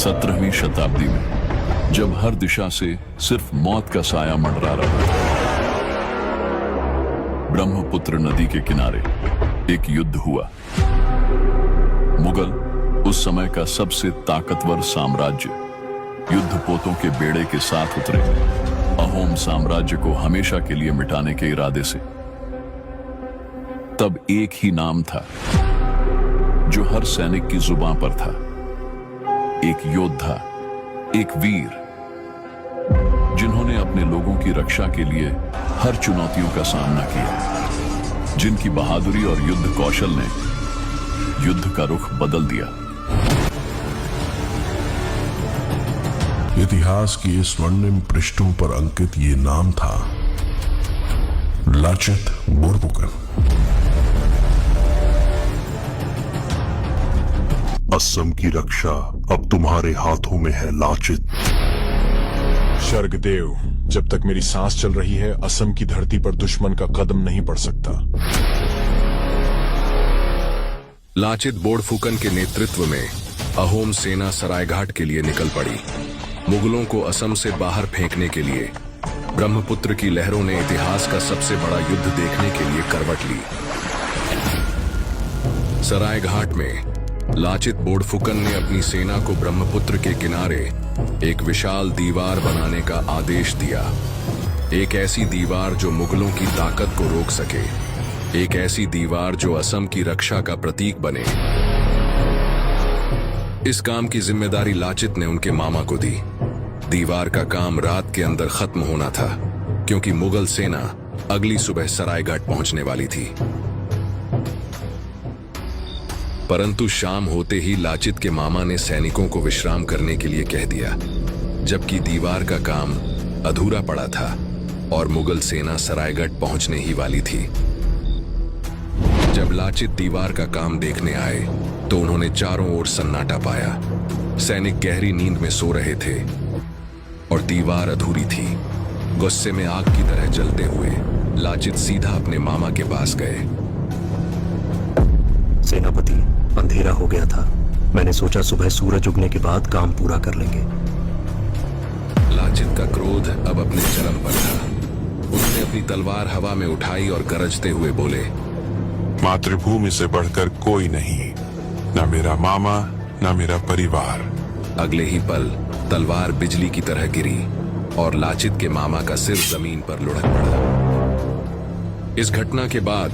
17वीं शताब्दी में जब हर दिशा से सिर्फ मौत का साया मंडरा रहा था, ब्रह्मपुत्र नदी के किनारे एक युद्ध हुआ। मुगल, उस समय का सबसे ताकतवर साम्राज्य, युद्धपोतों के बेड़े के साथ उतरे अहोम साम्राज्य को हमेशा के लिए मिटाने के इरादे से। तब एक ही नाम था जो हर सैनिक की जुबान पर था, एक योद्धा, एक वीर, जिन्होंने अपने लोगों की रक्षा के लिए हर चुनौतियों का सामना किया, जिनकी बहादुरी और युद्ध कौशल ने युद्ध का रुख बदल दिया। इतिहास की स्वर्णिम पृष्ठों पर अंकित ये नाम था लाचित बोरफुकन। असम की रक्षा अब तुम्हारे हाथों में है लाचित। शर्गदेव, जब तक मेरी सांस चल रही है, असम की धरती पर दुश्मन का कदम नहीं पड़ सकता। लाचित बोरफुकन के नेतृत्व में अहोम सेना सरायघाट के लिए निकल पड़ी। मुगलों को असम से बाहर फेंकने के लिए ब्रह्मपुत्र की लहरों ने इतिहास का सबसे बड़ा युद्ध देखने के लिए करवट ली। सरायघाट में लाचित बोरफुकन ने अपनी सेना को ब्रह्मपुत्र के किनारे एक विशाल दीवार बनाने का आदेश दिया। एक ऐसी दीवार जो मुगलों की ताकत को रोक सके, एक ऐसी दीवार जो असम की रक्षा का प्रतीक बने। इस काम की जिम्मेदारी लाचित ने उनके मामा को दी। दीवार का काम रात के अंदर खत्म होना था, क्योंकि मुगल सेना अगली सुबह सरायघाट पहुंचने वाली थी। परंतु शाम होते ही लाचित के मामा ने सैनिकों को विश्राम करने के लिए कह दिया, जबकि दीवार का काम अधूरा पड़ा था और मुगल सेना सरायघाट पहुंचने ही वाली थी। जब लाचित दीवार का काम देखने आए तो उन्होंने चारों ओर सन्नाटा पाया। सैनिक गहरी नींद में सो रहे थे और दीवार अधूरी थी। गुस्से में आग की तरह जलते हुए लाचित सीधा अपने मामा के पास गए। सेनापति, अंधेरा हो गया था। मैंने सोचा सुबह सूरज उगने के बाद काम पूरा कर लेंगे। लाचित का क्रोध अब अपने चरम पर था। उसने अपनी तलवार हवा में उठाई और गरजते हुए बोले, मातृभूमि से बढ़कर कोई नहीं, न मेरा मामा न मेरा परिवार। अगले ही पल तलवार बिजली की तरह गिरी और लाचित के मामा का सिर जमीन पर लुढ़क पड़ा। इस घटना के बाद